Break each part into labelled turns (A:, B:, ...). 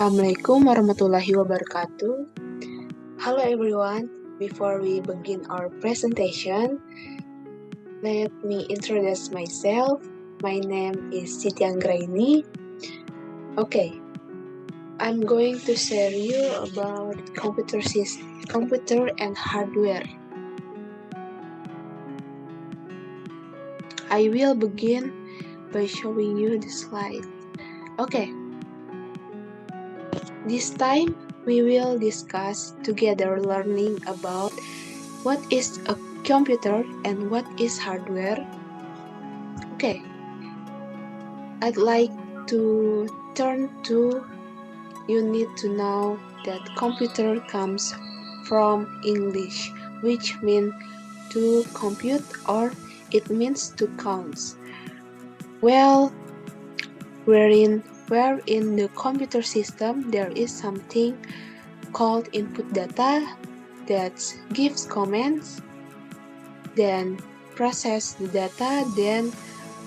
A: Assalamualaikum warahmatullahi wabarakatuh. Hello everyone. Before we begin our presentation, let me introduce myself. My name is Siti Anggraini. Okay, I'm going to share you about computer and hardware. I will begin by showing you the slide. Okay. This time, we will discuss together learning about what is a computer and what is hardware. Okay, I'd like to turn to you need to know that computer comes from English, which means to compute or it means to count. Well, wherein the computer system there is something called input data that gives commands, then process the data, then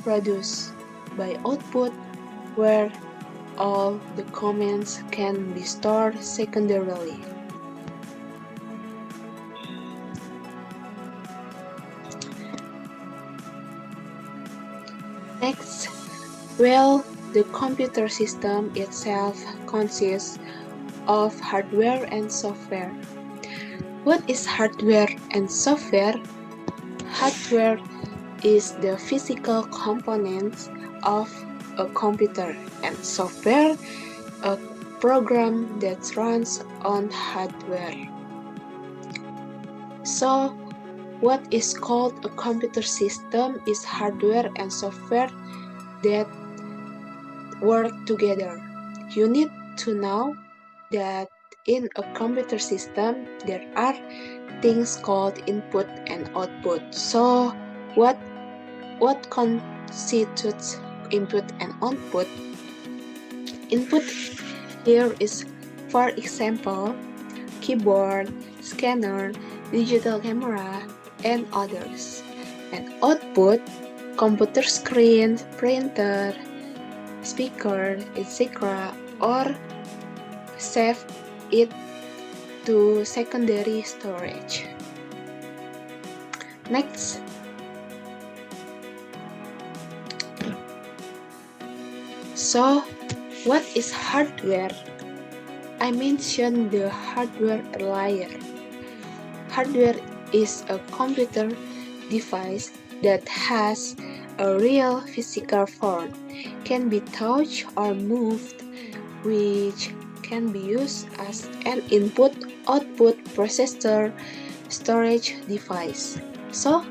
A: produce by output where all the commands can be stored secondarily. Next, well, the computer system itself consists of hardware and software. What is hardware and software? Hardware is the physical components of a computer, and software a program that runs on hardware. So, what is called a computer system is hardware and software that work together. You need to know that in a computer system there are things called input and output. So, what constitutes input and output? Input here is, for example, keyboard, scanner, digital camera, and others. And output, computer screen, printer, speaker, etc. or save it to secondary storage. Next. So, what is hardware? I mentioned the hardware earlier. Hardware is a computer device that has a real physical form, can be touched or moved, which can be used as an input-output processor storage device. So,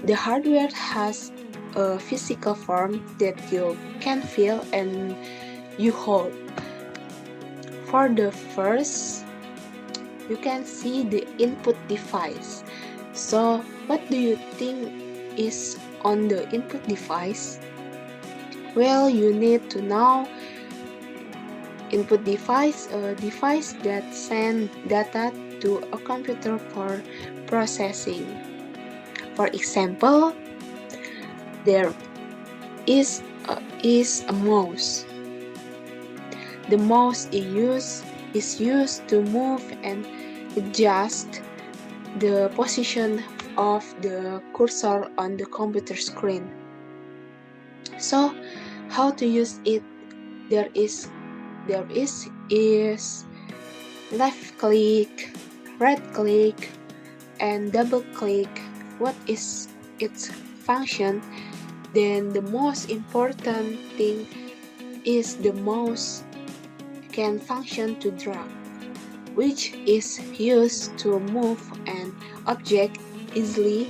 A: the hardware has a physical form that you can feel and you hold. For the first, you can see the input device. So, what do you think is on the input device? Well, you need to know input device, a device that sends data to a computer for processing. For example, there is a mouse. The mouse is used to move and adjust the position of the cursor on the computer screen. So, how to use it? There is left click, right click, and double click. What is its function? Then the most important thing is the mouse can function to drag, which is used to move an object easily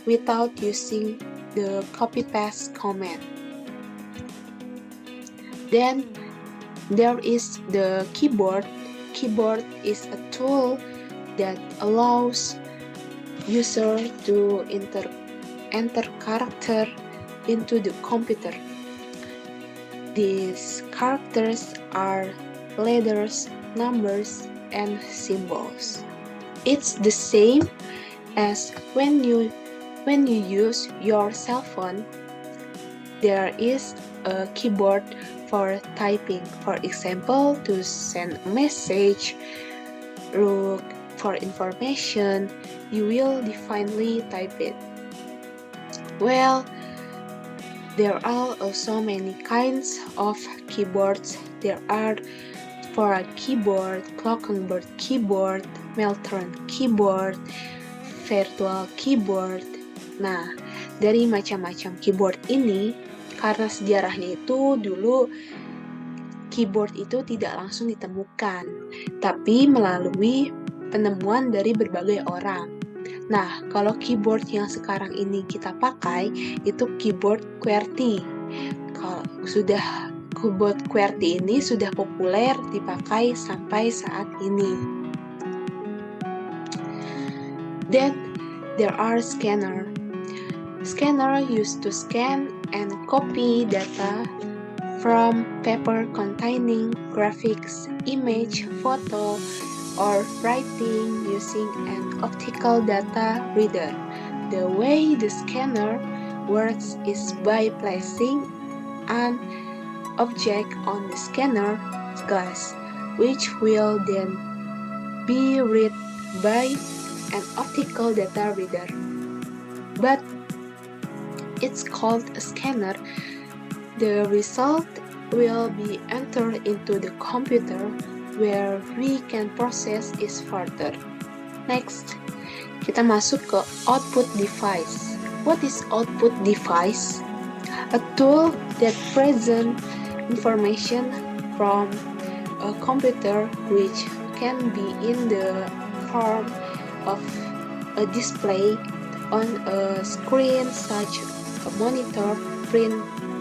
A: without using the copy-paste command. Then there is the keyboard. Keyboard is a tool that allows user to enter character into the computer. These characters are letters, numbers, and symbols. It's the same as when you use your cell phone. There is a keyboard for typing. For example, to send a message, look for information, you will definitely type it. Well, there are also many kinds of keyboards. There are for a keyboard, Glockenbach keyboard, Meltron keyboard, virtual keyboard. Nah, dari macam-macam keyboard ini, karena sejarahnya itu dulu keyboard itu tidak langsung ditemukan, tapi melalui penemuan dari berbagai orang. Nah, kalau keyboard yang sekarang ini kita pakai, itu keyboard QWERTY. Kalau sudah keyboard QWERTY ini sudah populer dipakai sampai saat ini. Then, there are scanner. Scanner used to scan and copy data from paper containing graphics, image, photo, or writing using an optical data reader. The way the scanner works is by placing an object on the scanner glass, which will then be read by an optical data reader. But it's called a scanner. The result will be entered into the computer where we can process it further. Next, kita masuk ke output device. What is output device? A tool that presents information from a computer which can be in the form of a display on a screen such a monitor, print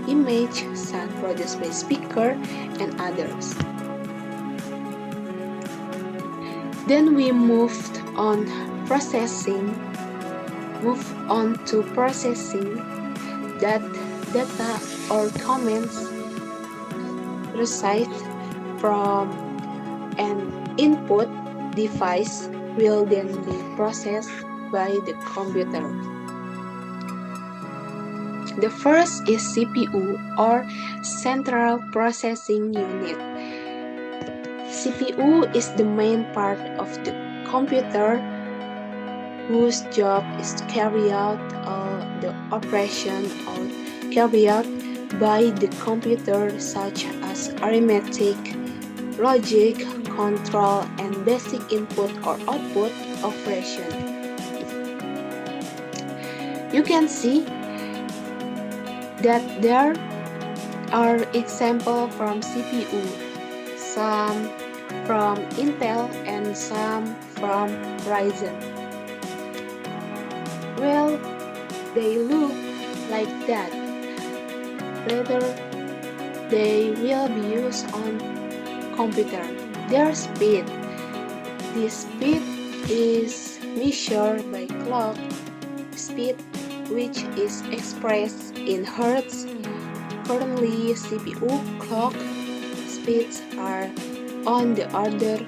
A: image, sound produced by speaker, and others. Then we moved on to processing that data or comments received from an input device will then be processed by the computer. The first is CPU or Central Processing Unit. CPU is the main part of the computer whose job is to carry out the operation or carry out by the computer such as arithmetic, logic, control, and basic input or output operation. You can see that there are examples from CPU, some from Intel and some from Ryzen. Well, they look like that. Later, they will be used on computer. Their speed. This speed is measured by clock speed, which is expressed in hertz. Currently, CPU clock speeds are on the order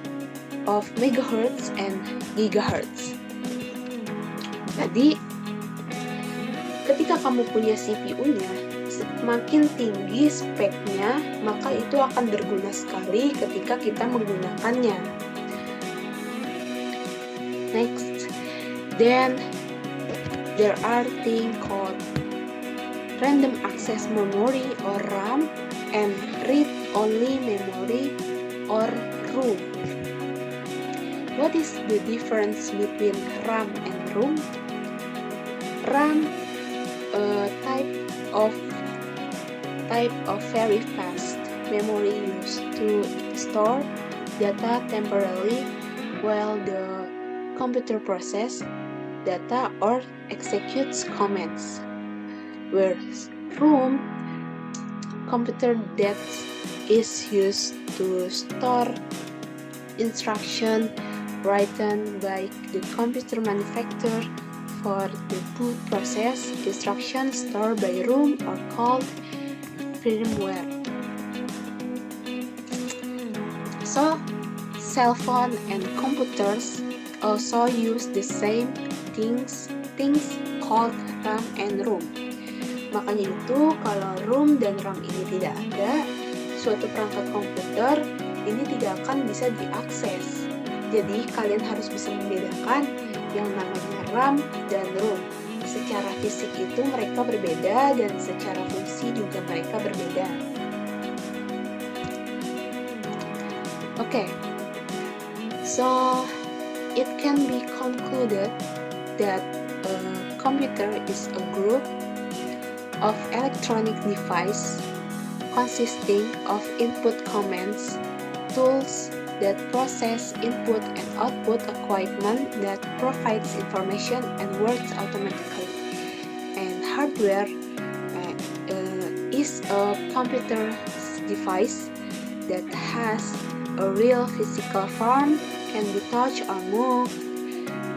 A: of megahertz and gigahertz. Jadi, ketika kamu punya CPU-nya, semakin tinggi speknya, maka itu akan berguna sekali ketika kita menggunakannya. Next, then there are things called random access memory or RAM and read-only memory or ROM. What is the difference between RAM and ROM? RAM, a type of very fast memory used to store data temporarily while the computer process data or executes commands. Whereas ROM, computer that is used to store instruction written by the computer manufacturer for the boot process. Instructions stored by ROM are called firmware. So, cell phone and computers also use the same things called RAM and ROM. Makanya itu kalau ROM dan RAM ini tidak ada, suatu perangkat komputer ini tidak akan bisa diakses. Jadi kalian harus bisa membedakan yang namanya RAM dan ROM. Secara fisik itu mereka berbeda dan secara fungsi juga mereka berbeda. Okay, so it can be concluded that a computer is a group of electronic device consisting of input commands, tools that process input and output, equipment that provides information and works automatically. And hardware is a computer device that has a real physical form, can be touched or moved,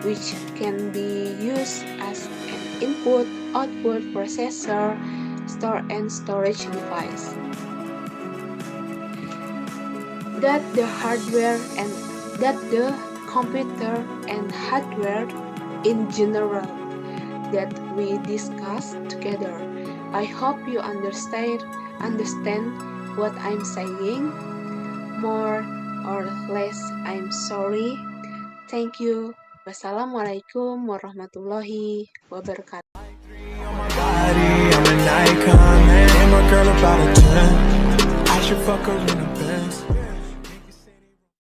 A: which can be used as an input, output, processor, store and storage device. That the computer and hardware in general that we discussed together. I hope you understand what I'm saying. More or less, I'm sorry. Thank you. Wassalamualaikum warahmatullahi wabarakatuh.
B: I'm an icon, man. And my girl about a 10. I should fuck her in a Benz.